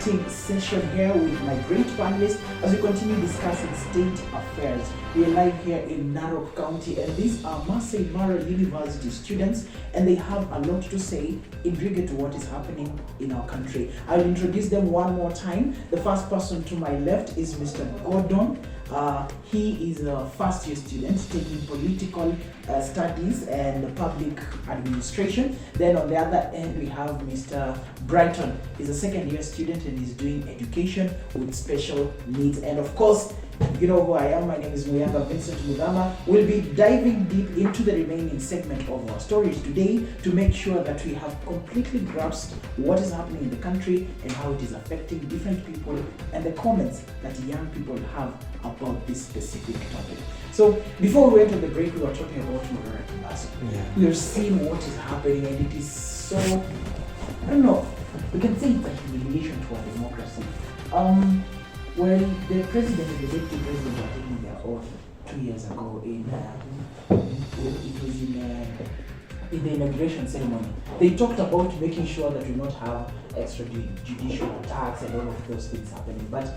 exciting session here with my great panelists as we continue discussing state affairs. We are live here in Narok County, and these are Masai Mara University students, and they have a lot to say in regard to what is happening in our country. I'll introduce them one more time. The first person to my left is Mr. Gordon. He is a first year student taking political studies and public administration. Then on the other end we have Mr. Brighton. He's a second year student and he's doing education with special needs. And of course, you know who I am. My name is Muyanga, Vincent Muthama. We'll be diving deep into the remaining segment of our stories today to make sure that we have completely grasped what is happening in the country and how it is affecting different people and the comments that young people have about this specific topic. So before we went on the break, we were talking about Murara Kibaso. We are seeing what is happening, and it is so, I don't know, we can say it's a humiliation to our democracy. Well, the president and the deputy president were taking their oath 2 years ago it was in the inauguration ceremony. They talked about making sure that we not have extrajudicial attacks and all of those things happening. But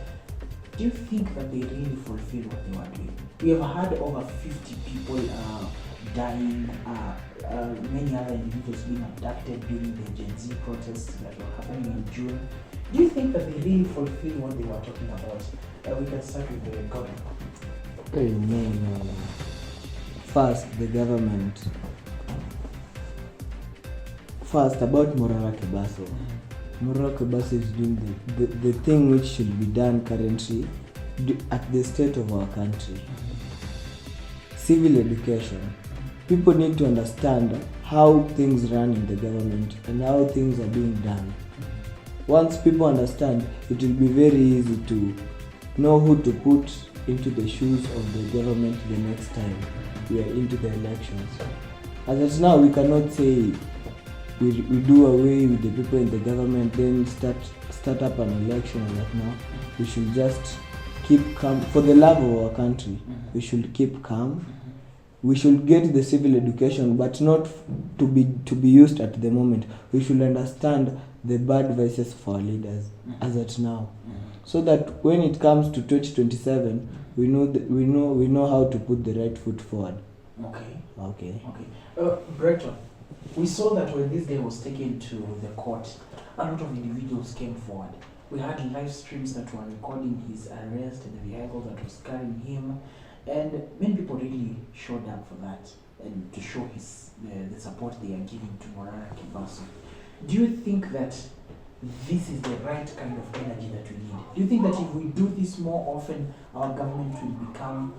do you think that they really fulfill what they were doing? We have had over 50 people dying, many other individuals being abducted during the Gen Z protests that were happening in June. Do you think that they really fulfill what they were talking about? We can start with the government. No. First, the government. First, about Murara Kibaso. Murara Kibaso is doing the thing which should be done currently at the state of our country. Civil education. People need to understand how things run in the government and how things are being done. Once people understand, it will be very easy to know who to put into the shoes of the government the next time we are into the elections. As of now, we cannot say we do away with the people in the government, then start up an election like that. Now, we should just keep calm. For the love of our country, we should keep calm. We should get the civil education, but not to be used at the moment. We should understand the bad voices for our leaders as at now, so that when it comes to 2027, we know how to put the right foot forward. Okay. Brighton, we saw that when this guy was taken to the court, a lot of individuals came forward. We had live streams that were recording his arrest and the vehicle that was carrying him, and many people really showed up for that and to show the support they are giving to Murara Kibaso. Do you think that this is the right kind of energy that we need? Do you think that if we do this more often, our government will become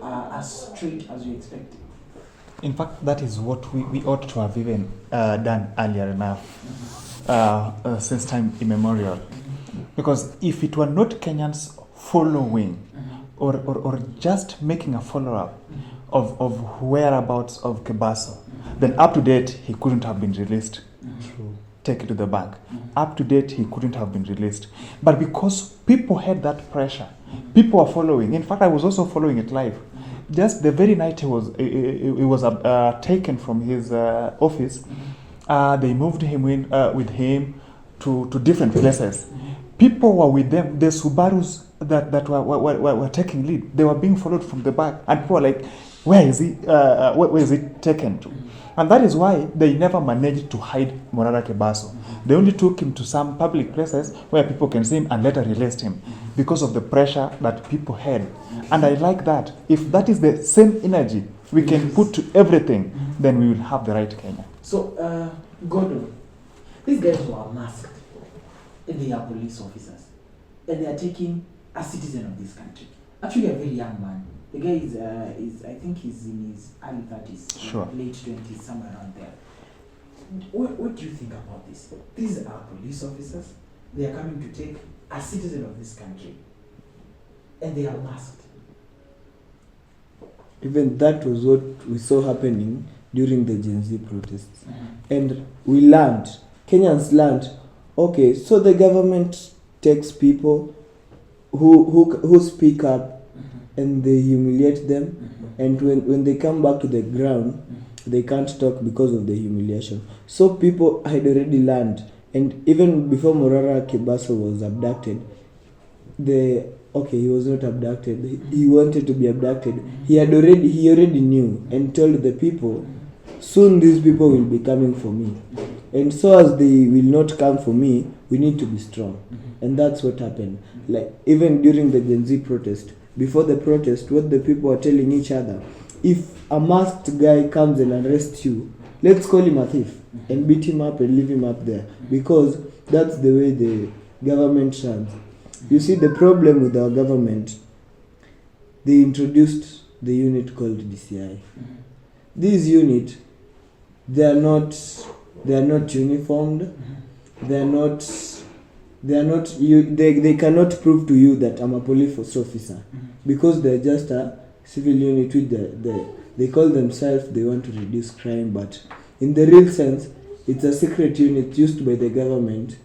as straight as we expect? In fact, that is what we ought to have even done earlier enough, since time immemorial. Because if it were not Kenyans following or just making a follow-up of whereabouts of Kibaso, then up to date he couldn't have been released. True. Take it to the bank. Up to date he couldn't have been released. But because people had that pressure, people are following. In fact, I was also following it live. Just the very night he was taken from his office, they moved him with him to different places. People were with them. The Subarus that were taking lead, they were being followed from the back, and people were like, where is he? Where is he taken to? And that is why they never managed to hide Murara Kibaso. They only took him to some public places where people can see him and later released him because of the pressure that people had. And I like that. If that is the same energy we can put to everything, then we will have the right Kenya. So, Gordon, these guys were masked and they are police officers and they are taking a citizen of this country. Actually, a very young man. The guy is I think he's in his early 30s, sure, late 20s, somewhere around there. What do you think about this? These are police officers. They are coming to take a citizen of this country, and they are masked. Even that was what we saw happening during the Gen Z protests. And we learned, Kenyans learned, okay, so the government takes people who speak up and they humiliate them, and when they come back to the ground, they can't talk because of the humiliation. So people had already learned And even before Morara Kibaso was abducted, he was not abducted. He wanted to be abducted. He already knew and told the people, soon these people will be coming for me. And so as they will not come for me, we need to be strong. And that's what happened. Like even during the Gen Z protest, before the protest, what the people are telling each other, if a masked guy comes and arrests you, let's call him a thief and beat him up and leave him up there, because that's the way the government runs. You see, the problem with our government, they introduced the unit called DCI. This unit, they are not uniformed. They cannot prove to you that I'm a police officer, because they're just a civil unit with they call themselves, they want to reduce crime, but in the real sense, it's a secret unit used by the government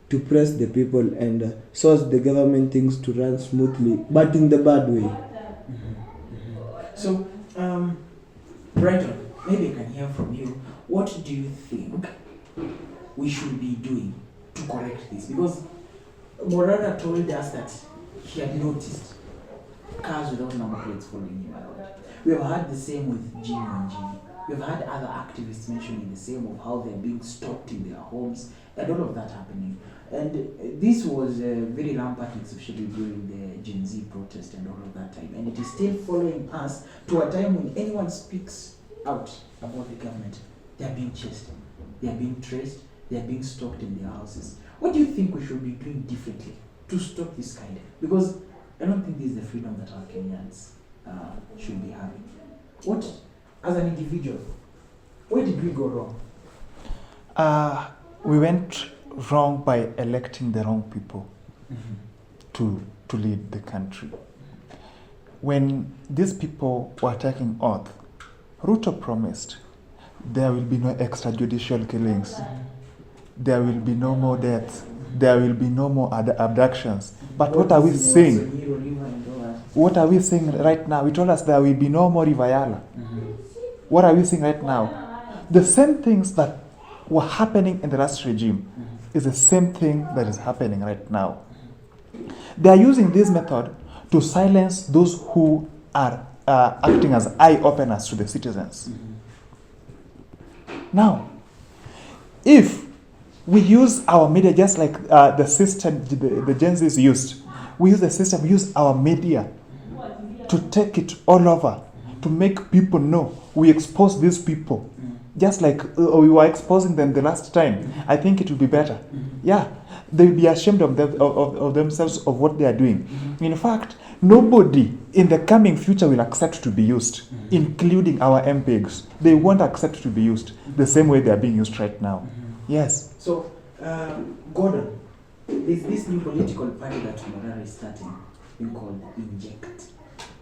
to press the people and so as the government things to run smoothly, but in the bad way. So, Brighton, maybe I can hear from you. What do you think we should be doing to correct this? Because Morara told us that he had noticed cars without number plates following him around. We have had the same with Jimmy and Jimmy. We have had other activists mentioning the same of how they're being stalked in their homes and all of that happening. And this was very rampant, especially during the Gen Z protest and all of that time. And it is still following us to a time when anyone speaks out about the government, they are being chased, they are being traced, they are being stalked in their houses. What do you think we should be doing differently to stop this kind? Because I don't think this is the freedom that our Kenyans should be having. What, as an individual, where did we go wrong? We went wrong by electing the wrong people to lead the country. When these people were taking oath, Ruto promised there will be no extrajudicial killings, there will be no more deaths, there will be no more abductions. But what are we saying? What are we saying right now? We told us there will be no more Rivayala. What are we saying right now? The same things that were happening in the last regime is the same thing that is happening right now. They are using this method to silence those who are acting as eye openers to the citizens. Now, if we use our media just like the system the Gen Zs used, we use the system, we use our media to take it all over, to make people know. We expose these people, just like we were exposing them the last time. I think it will be better. Yeah, they will be ashamed of themselves of what they are doing. In fact, nobody in the coming future will accept to be used, including our MPs. They won't accept to be used the same way they are being used right now. Yes. So, Gordon, there's this new political party that Morara is starting, being called Inject.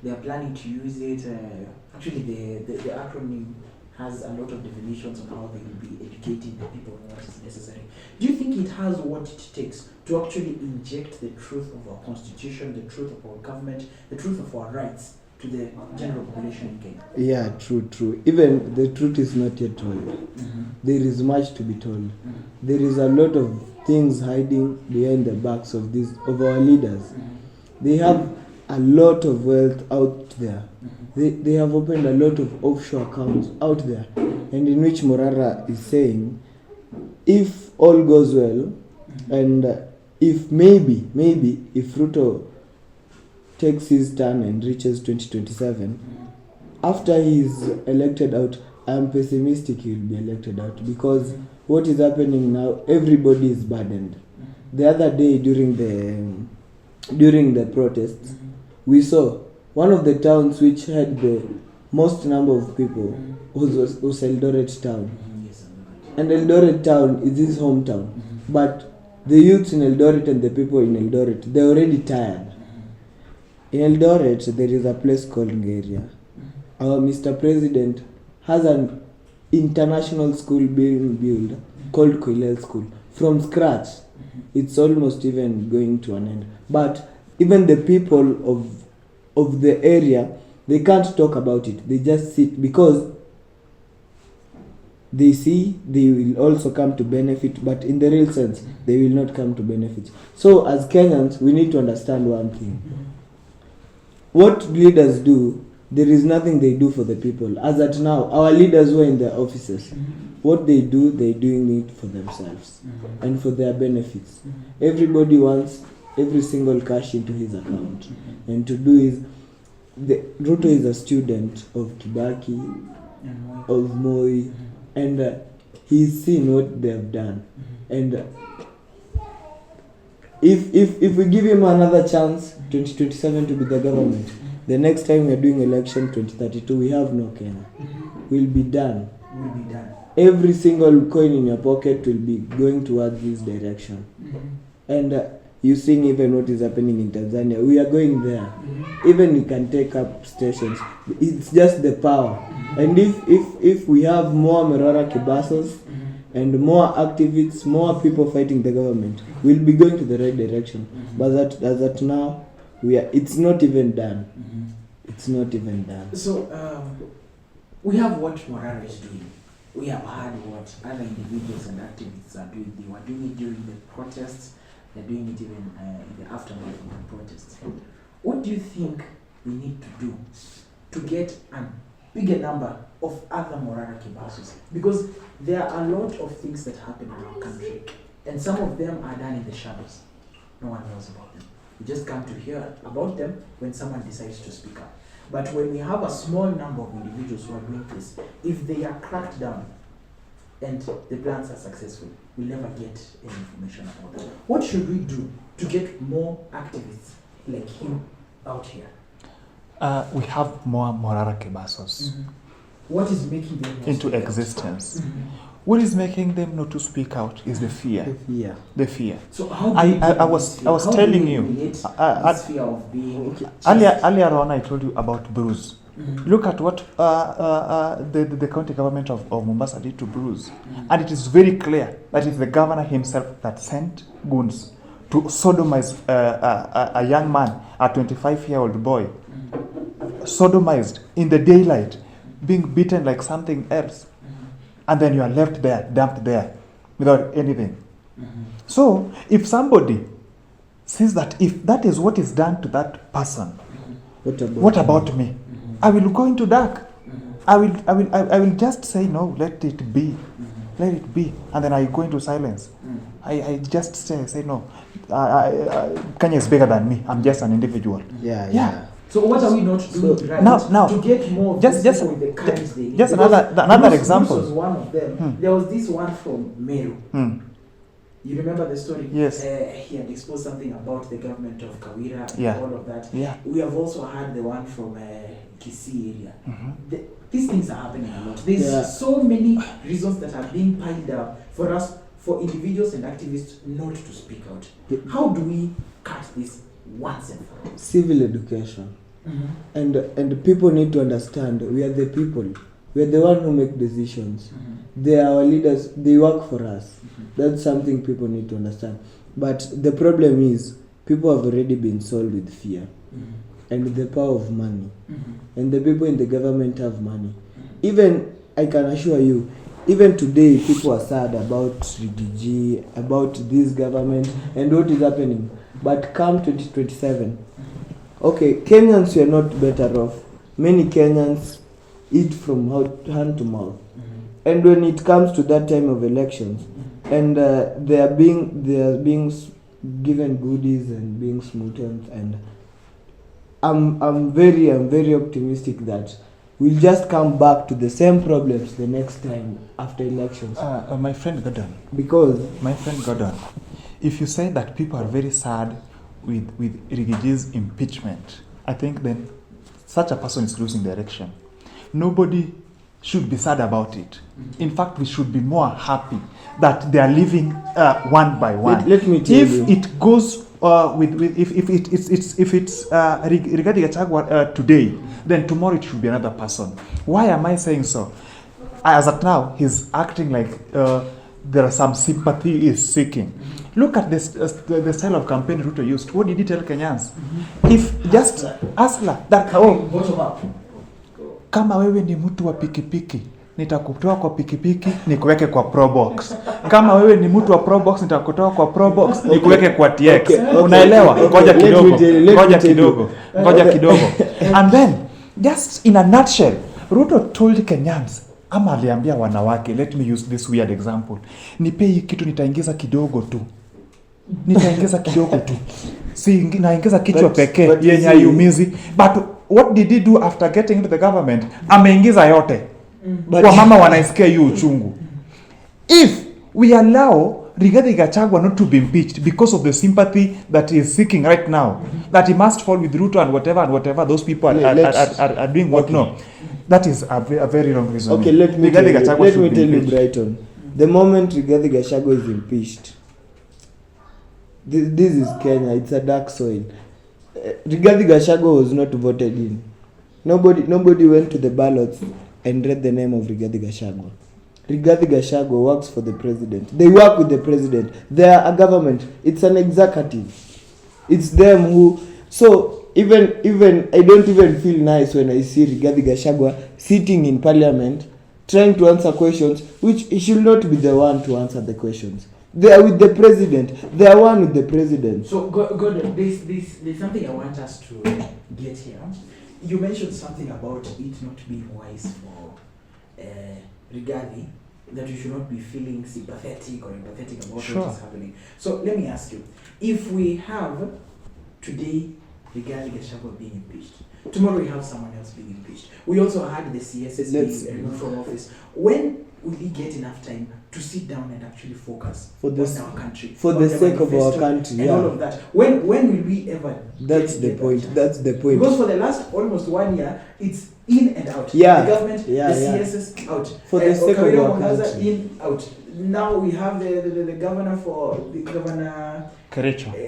They are planning to use it. Actually, the acronym has a lot of definitions on how they will be educating the people on what is necessary. Do you think it has what it takes to actually inject the truth of our constitution, the truth of our government, the truth of our rights to the general population in Kenya? Yeah, true. Even the truth is not yet told. There is much to be told. There is a lot of things hiding behind the backs of our leaders. They have a lot of wealth out there. They have opened a lot of offshore accounts out there, and in which Morara is saying, if all goes well, and if maybe if Ruto takes his turn and reaches 2027, after he is elected out, I am pessimistic he will be elected out, because what is happening now, everybody is burdened. The other day during the protests, we saw one of the towns which had the most number of people was Eldoret town. And Eldoret town is his hometown. But the youths in Eldoret and the people in Eldoret, they're already tired. In Eldoret, there is a place called Ngeria. Our Mr. President has an international school being built called Koilel School. From scratch, it's almost even going to an end. But even the people of the area, they can't talk about it. They just sit, because they see they will also come to benefit, but in the real sense, they will not come to benefit. So as Kenyans, we need to understand one thing. What leaders do, there is nothing they do for the people. As at now, our leaders who are in their offices, what they do, they're doing it for themselves and for their benefits. Everybody wants every single cash into his account. And to do is, Ruto is a student of Kibaki, of Moi, and he's seen what they have done. And if we give him another chance, 2027 to be the government, the next time we are doing election 2032, we have no Kenya. We'll be done. Every single coin in your pocket will be going towards this direction. And you seeing even what is happening in Tanzania, we are going there. Even we can take up stations. It's just the power. And if we have more Morara Kibasos and more activists, more people fighting the government, we'll be going to the right direction. But as at now, it's not even done. It's not even done. So we have what Morara is doing. We have heard what other individuals and activists are doing. They were doing it during the protests. They're doing it even in the aftermath of the protests. What do you think we need to do to get a bigger number of other Morara Kibasos? Because there are a lot of things that happen in our country, and some of them are done in the shadows. No one knows about them. We just come to hear about them when someone decides to speak up. But when we have a small number of individuals who are doing this, if they are cracked down and the plans are successful, we'll never get any information about that. What should we do to get more activists like him out here? We have more Morara Kibasos What is making them not into speak out? existence. What is making them not to speak out is the fear. The fear. So how I was telling you, this fear of being earlier on I told you about Bruce. Look at what the county government of Mombasa did to Bruce. And it is very clear that it's the governor himself that sent goons to sodomize a young man, a 25-year-old boy, sodomized in the daylight, being beaten like something else. And then you are left there, dumped there, without anything. So, if somebody says that if that is what is done to that person, what about me? I will go into dark. I will just say no. Let it be, let it be, and then I go into silence. I just say no. Kenya is bigger than me. I'm just an individual. Yeah. So what are we not doing right now to get more of just these people with the kinds they need? just Because another example. Bruce was one of them. There was this one from Meru. You remember the story? Yes. He had exposed something about the government of Kawira and Yeah. all of that. Yeah. We have also had the one from Kisii area. These things are happening a lot. There's so many reasons that are being piled up for us, for individuals and activists not to speak out. How do we cut this once and for all? Civil education. And people need to understand we are the people. We are the one who make decisions. They are our leaders. They work for us. That's something people need to understand. But the problem is people have already been sold with fear and the power of money. And the people in the government have money. Even, I can assure you, even today people are sad about Rigiji, about this government and what is happening. But come 2027, okay, Kenyans are not better off. Many Kenyans eat from hand to mouth. And when it comes to that time of elections, and they are being given goodies and being smoothened, and I'm very optimistic that we'll just come back to the same problems the next time after elections. My friend Gordon. Because Gordon, if you say that people are very sad with Rigiji's impeachment, I think then such a person is losing direction. Nobody should be sad about it. In fact, we should be more happy that they are living one by one. Let me tell you. If it goes if it's regarding Gachagua today, then tomorrow it should be another person. Why am I saying so? As at now, he's acting like there are some sympathy he is seeking. Look at this the style of campaign Ruto used. What did he tell Kenyans? If just Asla that bottom up. kama wewe ni mtu wa pikipiki, nitakutoa kwa pikipiki nikuweke kwa probox. Kama wewe ni mtu wa probox, nitakutoa kwa probox nikuweke kwa TX. Unaelewa? Ngoja kidogo. And then just in a nutshell, Ruto told Kenyans, ama aliambia wanawake, let me use this weird example, nipe hii kitu nitaingiza kidogo tu. Si naingiza kichwa pekee yenye hayumizi. But what did he do after getting into the government? Ameingiza yote. Kwa mama wanaisikia hiyo uchungu. If we allow Rigathi Gachagua not to be impeached because of the sympathy that he is seeking right now, that he must fall with Ruto and whatever those people are doing, what no, that is a very wrong reason. Okay, let me tell you, Brighton. The moment Rigathi Gachagua is impeached, this is Kenya. It's a dark soil. Rigathi Gachagua was not voted in. Nobody went to the ballots and read the name of Rigathi Gachagua. Rigathi Gachagua works for the president. They work with the president. They are a government. It's an executive. It's them who. So even I don't even feel nice when I see Rigathi Gachagua sitting in parliament trying to answer questions which he should not be the one to answer the questions. They are with the president. They are one with the president. So, God, there's something I want us to get here. You mentioned something about it not being wise for Rigathi, that you should not be feeling sympathetic or empathetic about what is happening. So, let me ask you, if we have today Rigathi Gachagua being impeached, tomorrow we have someone else being impeached. We also had the CSS being removed from office. When will we get enough time to sit down and actually focus on our country, for the sake of our country, and all of that? When will we ever? That's the point. That's the point. Because for the last almost 1 year, it's in and out. Yeah. The government, the CSS out. For the sake of our country. In out. Now we have the governor for the governor. Kericho. For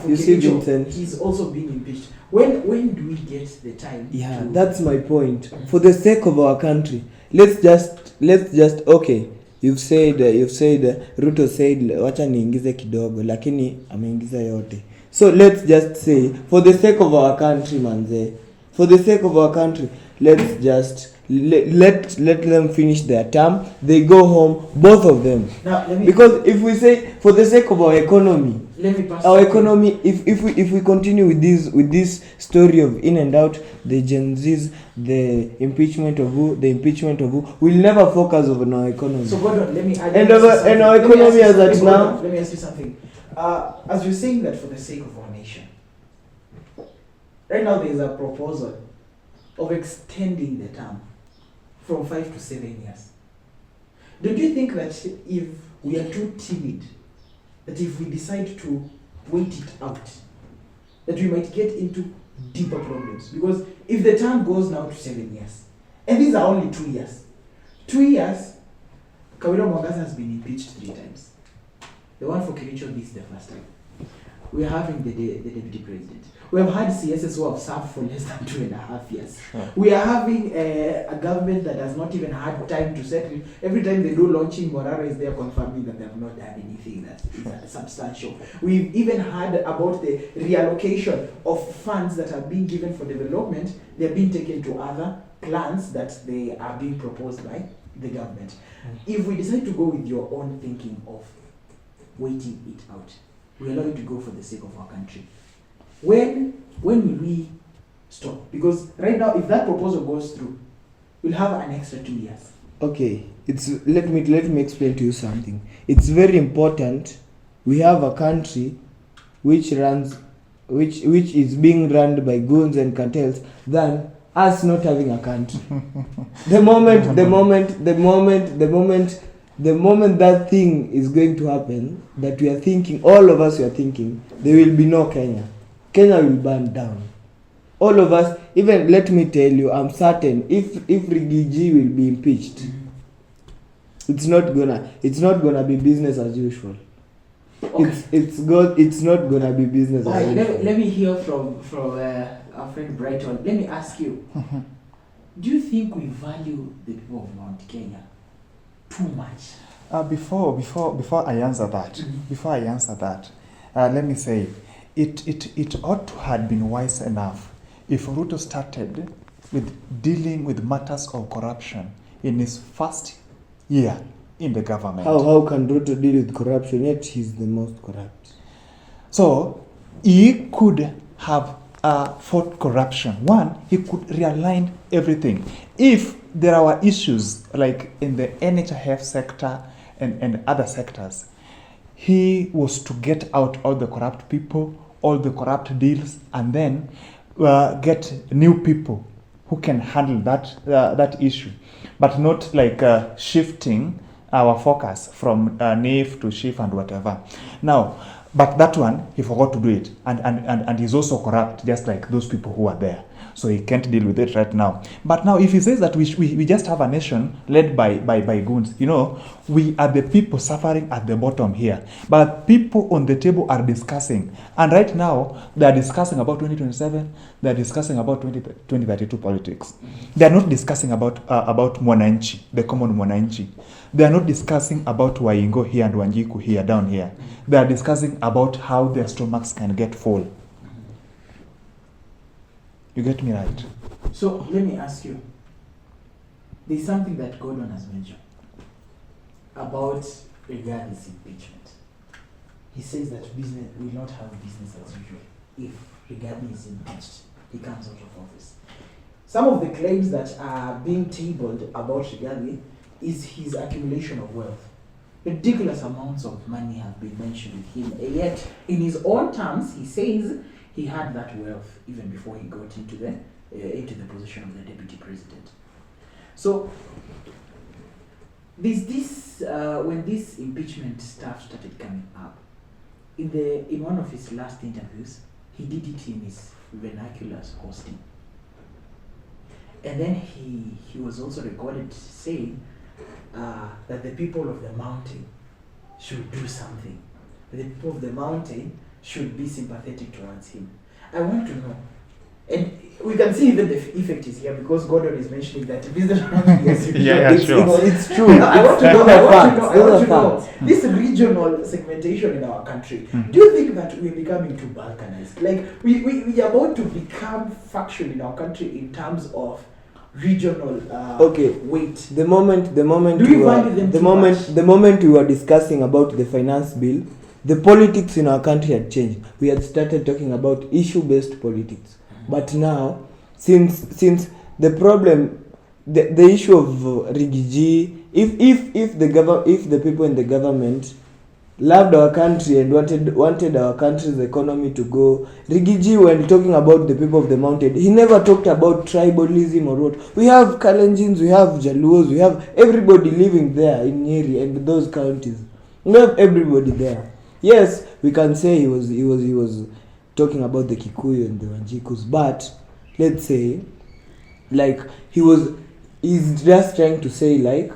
you Kericho. See Vincent. He's also being impeached. When do we get the time? Yeah, that's my point. For the sake of our country, let's just okay. You've said Ruto said wacha niingize kidogo, lakini ameingiza yote. So let's just say, for the sake of our country, manze, for the sake of our country, let's just let them finish their term. They go home, both of them. Now, because if we say for the sake of our economy, economy, if we continue with this story of in and out, the Gen Zs, the impeachment of who, we'll never focus on our economy. So Gordon, let me add. And our economy as at now. Let me ask you something. As you're saying that for the sake of our nation, right now there is a proposal of extending the term from 5 to 7 years. Don't you think that if we are too timid, that if we decide to wait it out, that we might get into deeper problems? Because if the term goes now to 7 years, and these are only 2 years, Kawira Mwangaza has been impeached 3 times. The one for Kericho, this is the first time. We are having the deputy president. We have had CSS who have served for less than 2.5 years. Sure. We are having a government that has not even had time to settle. Every time they do launching, Morara is there confirming that they have not done anything that is substantial. We've even heard about the reallocation of funds that are being given for development. They're being taken to other plans that they are being proposed by the government. If we decide to go with your own thinking of waiting it out, we allow you to go for the sake of our country, when will we stop? Because right now, if that proposal goes through, we'll have an extra 2 years. Okay, let me explain to you something. It's very important. We have a country which is being run by goons and cartels than us not having a country. The moment that thing is going to happen, that we are thinking, all of us are thinking, there will be no Kenya. Kenya will burn down. All of us, even let me tell you, I'm certain if Rigiji will be impeached, it's not gonna be business as usual. Okay. It's not gonna be business as usual. Let me hear from our friend Brighton. Let me ask you, do you think we value the people of Mount Kenya too much? Before I answer that, let me say, it ought to have been wise enough if Ruto started with dealing with matters of corruption in his first year in the government. How can Ruto deal with corruption yet he's the most corrupt? So he could have fought corruption. One, he could realign everything. If there are issues like in the NHIF sector and other sectors, he was to get out all the corrupt people, all the corrupt deals, and then get new people who can handle that issue, but not like shifting our focus from NAIF to SHIF and whatever. Now, but that one, he forgot to do it. And he's also corrupt, just like those people who are there. So he can't deal with it right now. But now, if he says that we just have a nation led by goons, you know, we are the people suffering at the bottom here. But people on the table are discussing. And right now, they are discussing about 2027. They are discussing about 2032 politics. They are not discussing about Mwananchi, the common Mwananchi. They are not discussing about Waingo here and Wanjiku here, down here. They are discussing about how their stomachs can get full. You get me right? So let me ask you. There's something that Gordon has mentioned about Rigath's impeachment. He says that business will not have business as usual if Rigathi is impeached. He comes out of office. Some of the claims that are being tabled about Rigathi is his accumulation of wealth. Ridiculous amounts of money have been mentioned with him, and yet in his own terms, he says he had that wealth even before he got into the position of the deputy president. So, when this impeachment stuff started coming up, in one of his last interviews, he did it in his vernaculars hosting, and then he was also recorded saying that the people of the mountain should do something. The people of the mountain should be sympathetic towards him. I want to know, and we can see that the effect is here because Gordon is mentioning that business. It's true. I want to know this regional segmentation in our country. Do you think that we're becoming too balkanized? Like we are about to become factual in our country in terms of regional weight. The moment we were discussing about the finance bill, the politics in our country had changed. We had started talking about issue-based politics. But now, since the problem, the issue of Rigiji, if the people in the government loved our country and wanted our country's economy to go, Rigiji, when talking about the people of the mountain, he never talked about tribalism or what. We have Kalenjins, we have Jaluos, we have everybody living there in Nyeri and those counties. We have everybody there. Yes, we can say he was talking about the Kikuyu and the Wanjikus, but let's say, like, he's just trying to say, like,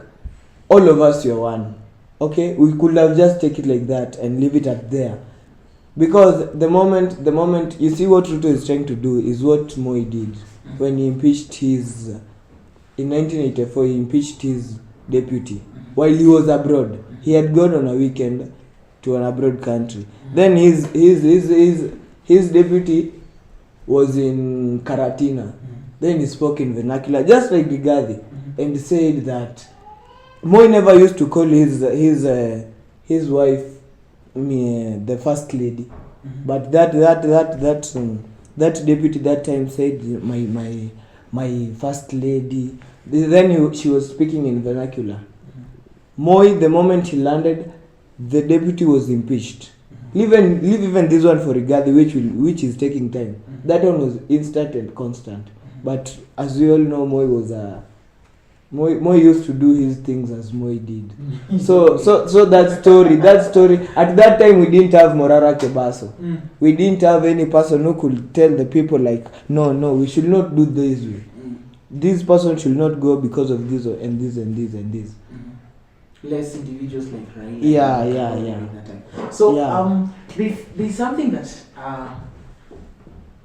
all of us are one. Okay, we could have just take it like that and leave it at there, because the moment you see what Ruto is trying to do is what Moi did when he impeached in 1984. He impeached his deputy while he was abroad. He had gone on a weekend to an abroad country. Then his deputy was in Karatina. Then he spoke in vernacular, just like Rigathi, and said that Moi never used to call his wife the first lady, but that deputy that time said my first lady. Then she was speaking in vernacular. Moi, the moment he landed, the deputy was impeached. Leave even this one for Rigathi, which is taking time. That one was instant and constant. But as we all know, Moi used to do his things as Moi did. So that story. At that time, we didn't have Morara Kebaso. We didn't have any person who could tell the people, like, no, we should not do this way. This person should not go because of this and this and this and this. Less individuals like Raila. Yeah. So there's something that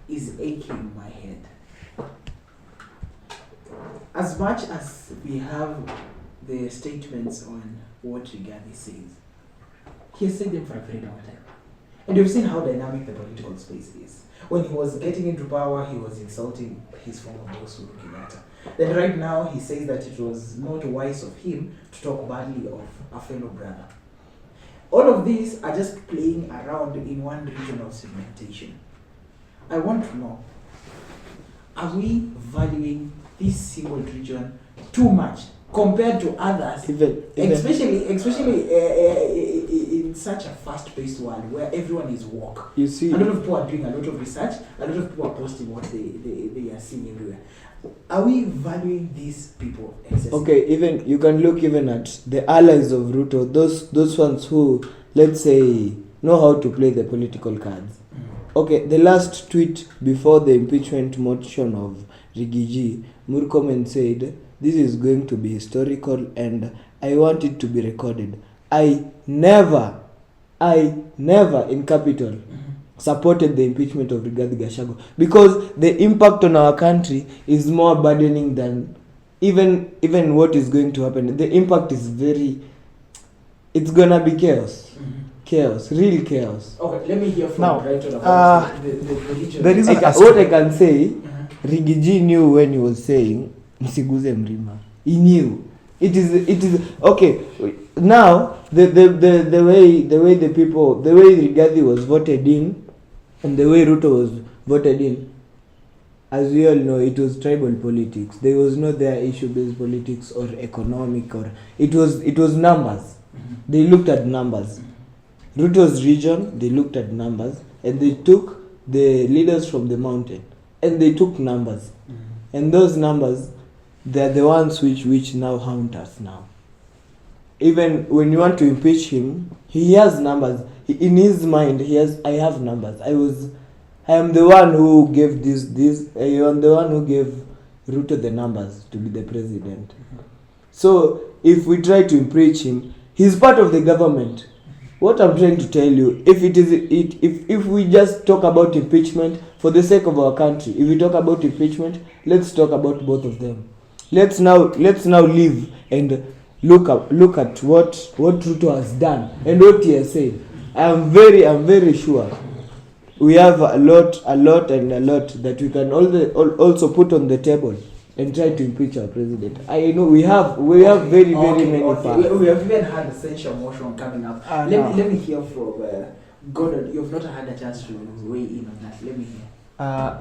is aching in my head. As much as we have the statements on what Rigathi says, he has said them for a very long time. And you've seen how dynamic the political space is. When he was getting into power, he was insulting his former boss, Uhuru Kenyatta. Then right now, he says that it was not wise of him to talk badly of a fellow brother. All of these are just playing around in one region of segmentation. I want to know, are we valuing this single region too much compared to others, especially in such a fast-paced world where everyone is woke? You see, a lot of people are doing a lot of research, a lot of people are posting what they are seeing everywhere. Are we valuing these people excessively? Okay, even you can look even at the allies of Ruto, those ones who, let's say, know how to play the political cards. Okay, the last tweet before the impeachment motion of Rigiji, Murkomen said, "This is going to be historical and I want it to be recorded. I never in capital supported the impeachment of Rigathi Gachagua because the impact on our country is more burdening than even what is going to happen. The impact is it's gonna be chaos. Chaos, real chaos." Okay, let me hear from now, Brighton about the region. There is what I can say, Rigiji knew when he was saying Msiguze Mrima. He knew. It is okay. Now the way Rigathi was voted in and the way Ruto was voted in, as we all know, it was tribal politics. There was no there issue-based politics or economic, or it was numbers. They looked at numbers. Ruto's region, they looked at numbers, and they took the leaders from the mountain, and they took numbers. And those numbers, they're the ones which now haunt us now. Even when you want to impeach him, he has numbers. In his mind, I have numbers. I am the one who gave I am the one who gave Ruto the numbers to be the president. So if we try to impeach him, he's part of the government. What I'm trying to tell you, if we just talk about impeachment for the sake of our country, if we talk about impeachment, let's talk about both of them. Let's now live and look at what Ruto has done and what he has said. I'm very sure we have a lot that we can also put on the table and try to impeach our president. I know we have very many facts. We have even had a censure motion coming up. Let me hear from Gordon. You've not had a chance to weigh in on that. Let me hear.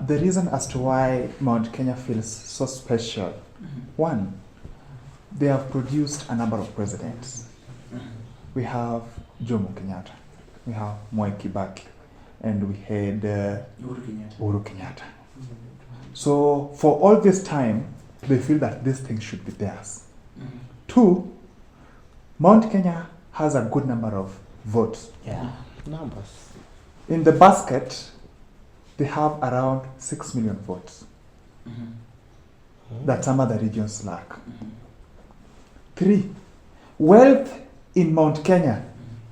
The reason as to why Mount Kenya feels so special, one, they have produced a number of presidents. We have Jomo Kenyatta, we have Mwai Kibaki, and we had Uhuru Kenyatta. So for all this time, they feel that this thing should be theirs. Two, Mount Kenya has a good number of votes. Yeah, numbers. In the basket, they have around 6 million votes that some other regions lack. Three, wealth in Mount Kenya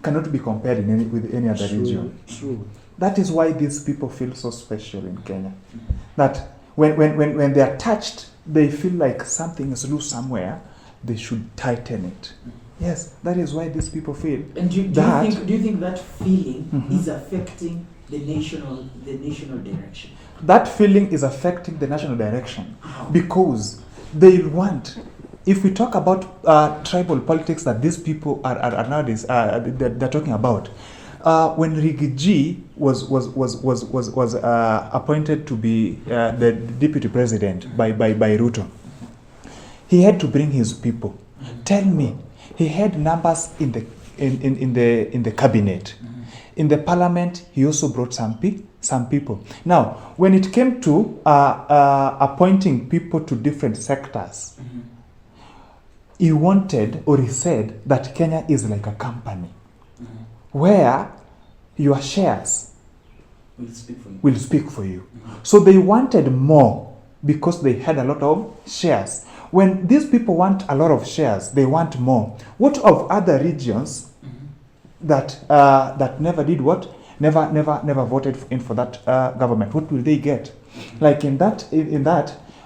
cannot be compared with any other region. True. That is why these people feel so special in Kenya. That when they are touched, they feel like something is loose somewhere, they should tighten it. Yes, that is why these people feel. And do you think that feeling is affecting the national direction? That feeling is affecting the national direction because they want. If we talk about tribal politics that these people are nowadays they're talking about, when Rigiji was appointed to be the deputy president by Ruto, he had to bring his people. Tell me, he had numbers in the cabinet, in the parliament. He also brought some people. Now, when it came to appointing people to different sectors, he wanted, or he said, that Kenya is like a company where your shares will speak for you. So they wanted more because they had a lot of shares. When these people want a lot of shares, they want more. What of other regions that never did what? Never voted in for that government? What will they get? Like in that.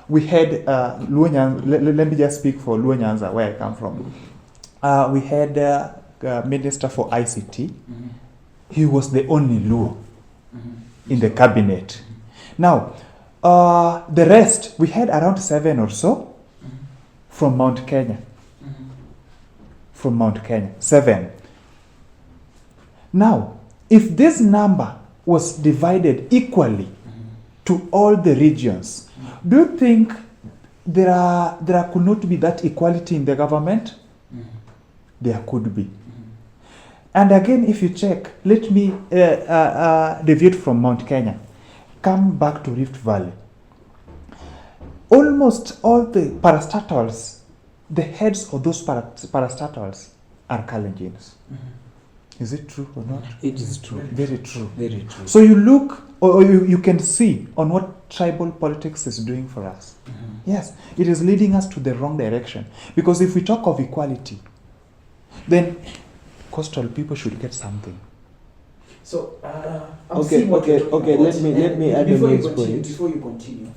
We had Luo Nyanza. Let me just speak for Luo Nyanza, where I come from. We had Minister for ICT, he was the only Luo in the cabinet. Now, the rest, we had around 7 or so from Mount Kenya. From Mount Kenya, 7. Now, if this number was divided equally to all the regions, do you think there could not be that equality in the government? There could be. And again, if you check, let me deviate from Mount Kenya. Come back to Rift Valley. Almost all the parastatals, the heads of those parastatals are Kalenjins. Is it true or not? It is true. Very true. Very true. So you look, or you can see on what tribal politics is doing for us. Yes, it is leading us to the wrong direction. Because if we talk of equality, then coastal people should get something. So, Okay, let me add on this point. Before you continue,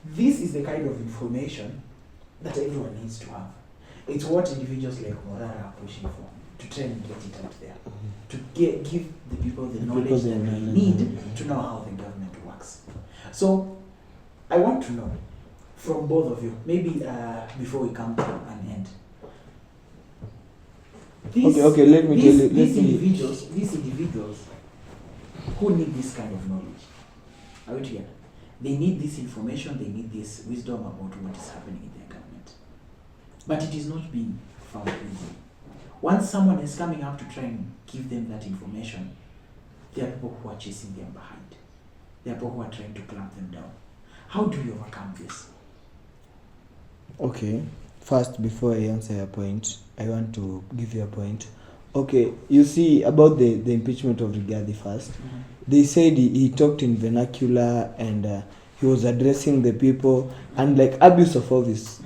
this is the kind of information that everyone needs to have. It's what individuals like Morara are pushing for, to try and get it out there, to give the people the knowledge that they need to know how the government works. So, I want to know from both of you, maybe before we come to an end. Let me tell you. These individuals who need this kind of knowledge, are we together? They need this information, they need this wisdom about what is happening in their government. But it is not being found easy. Once someone is coming up to try and give them that information, there are people who are chasing them behind. There are people who are trying to clamp them down. How do you overcome this? Okay, first, before I answer your point, I want to give you a point. Okay, you see about the impeachment of Rigathi first. They said he talked in vernacular and he was addressing the people and like abuse of office,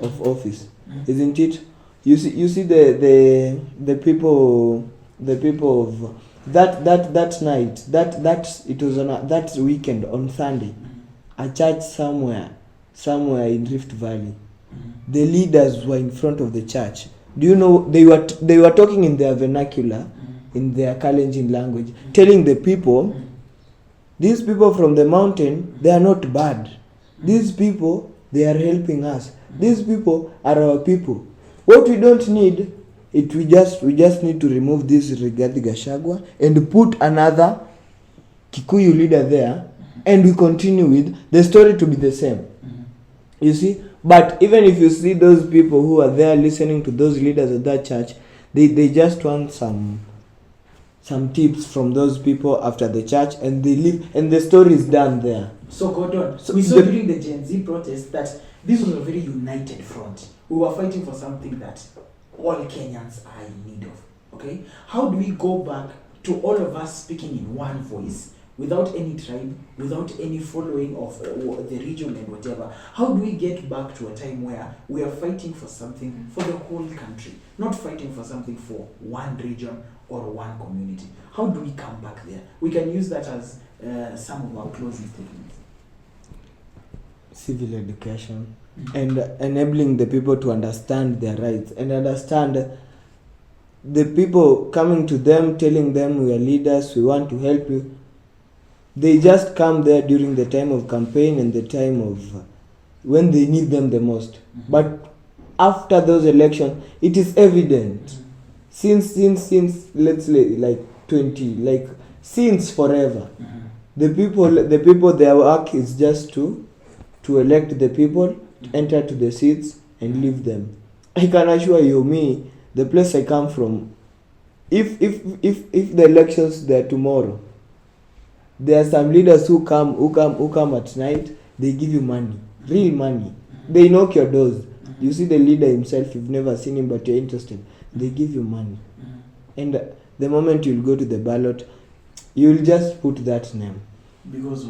isn't it? You see the people of that night, that it was on that weekend on Sunday, a church somewhere in Rift Valley. The leaders were in front of the church. Do you know they were talking in their vernacular, in their Kalenjin language, telling the people, these people from the mountain, they are not bad. These people, they are helping us. These people are our people. What we don't need, we just need to remove this Rigathi Gachagua and put another Kikuyu leader there, and we continue with the story to be the same. You see? But even if you see those people who are there listening to those leaders at that church, they just want some tips from those people after the church, and they leave, and the story is done there. So Gordon, we saw during the Gen Z protest that this was a very united front. We were fighting for something that all Kenyans are in need of. Okay? How do we go back to all of us speaking in one voice, without any tribe, without any following of the region and whatever? How do we get back to a time where we are fighting for something for the whole country, not fighting for something for one region or one community? How do we come back there? We can use that as some of our closing statements. Civil education and enabling the people to understand their rights and understand the people coming to them, telling them we are leaders, we want to help you. They just come there during the time of campaign and the time of when they need them the most. But after those elections, it is evident since let's say like 20, like since forever, the people their work is just to elect the people, enter to the seats and leave them. I can assure you, me, the place I come from, if the elections there tomorrow, there are some leaders who come at night, they give you money, real money. They knock your doors. You see the leader himself, you've never seen him but you're interested. They give you money. And the moment you'll go to the ballot, you'll just put that name. Because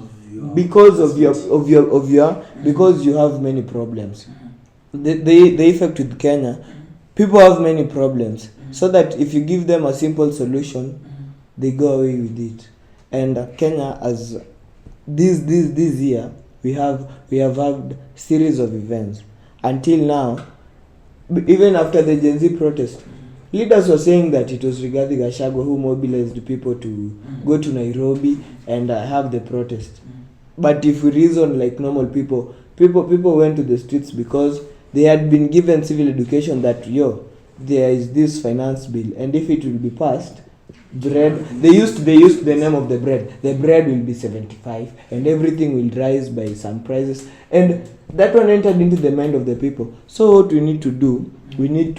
you have many problems. The effect with Kenya, people have many problems. So that if you give them a simple solution, they go away with it. And Kenya, as this year, we have had series of events. Until now, even after the Gen Z protest, leaders were saying that it was Rigathi Gachagua who mobilized people to go to Nairobi and have the protest. But if we reason like normal people went to the streets because they had been given civil education that there is this finance bill, and if it will be passed, bread, they used the name of the bread will be 75 and everything will rise by some prices, and that one entered into the mind of the people. So what we need to do, we need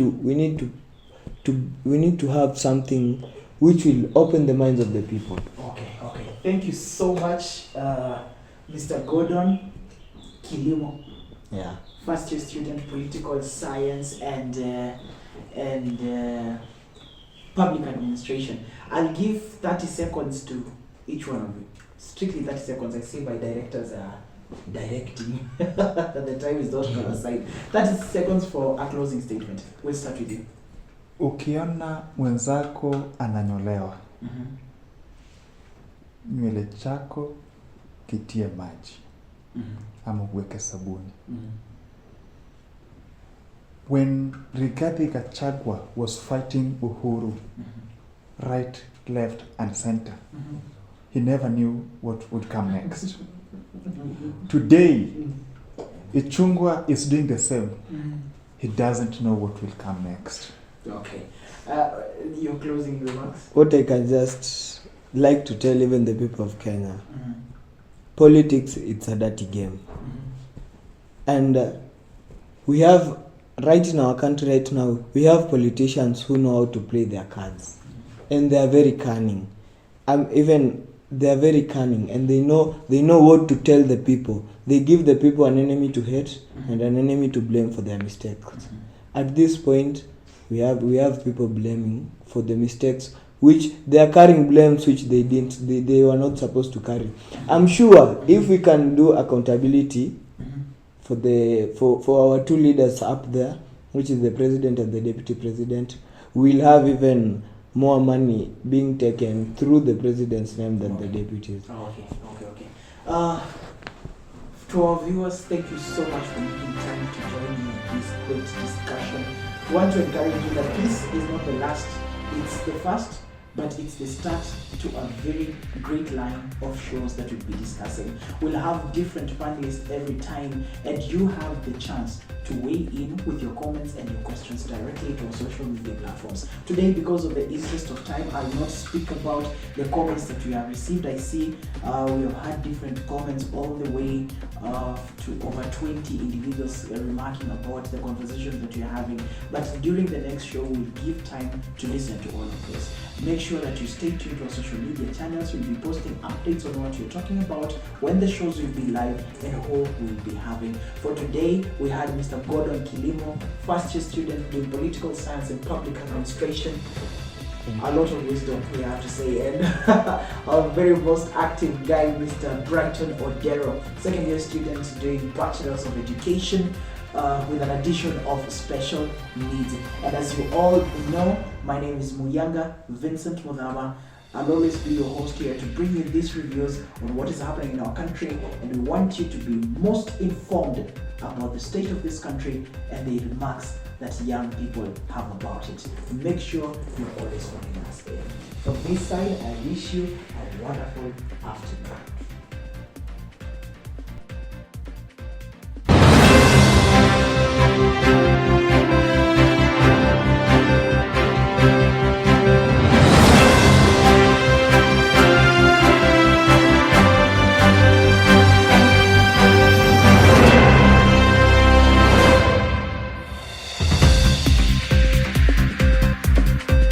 to have something which will open the minds of the people. Okay. Thank you so much, Mr. Gordon Kilimo. Yeah. First year student, political science and public administration. I'll give 30 seconds to each one of you. Strictly 30 seconds. I see my directors are directing. The time is not on our side. 30 seconds for a closing statement. We'll start with you. Ukiona mwenzako ananyolewa, nywele chako kitie maji, ama uweke sabuni. When Rigathi Gachagua was fighting Uhuru, right, left, and center, he never knew what would come next. Today, Ichungwa is doing the same. He doesn't know what will come next. Okay. Your closing remarks? What I can just like to tell even the people of Kenya, politics, it's a dirty game. And we have, right in our country right now, we have politicians who know how to play their cards. And they are very cunning. They are very cunning, and they know what to tell the people. They give the people an enemy to hate and an enemy to blame for their mistakes. At this point, we have people blaming for the mistakes which they are carrying blames which they were not supposed to carry. I'm sure if we can do accountability for our two leaders up there, which is the president and the deputy president, we'll have even more money being taken through the president's name than the deputies. Okay. To our viewers, thank you so much for making time to join me in this great discussion. I want to encourage you that this is not the last, it's the first, but it's the start to a very great line of shows that we'll be discussing. We'll have different panelists every time, and you have the chance to weigh in with your comments and your questions directly to our social media platforms. Today, because of the interest of time, I will not speak about the comments that we have received. I see we have had different comments all the way to over 20 individuals remarking about the conversations that we are having. But during the next show, we'll give time to listen to all of this. Make sure that you stay tuned to our social media channels. We'll be posting updates on what you're talking about, when the shows will be live, and who we'll be having. For today, we had Mr. Gordon Kilimo, first year student doing political science and public administration. A lot of wisdom, we have to say, and our very most active guy, Mr. Brighton Odero, second year student doing bachelor's of education with an addition of special needs. And as you all know, my name is Muyanga, Vincent Muthama. I'll always be your host here to bring you these reviews on what is happening in our country, and we want you to be most informed about the state of this country and the remarks that young people have about it. Make sure you're always following us there. From this side, I wish you a wonderful afternoon.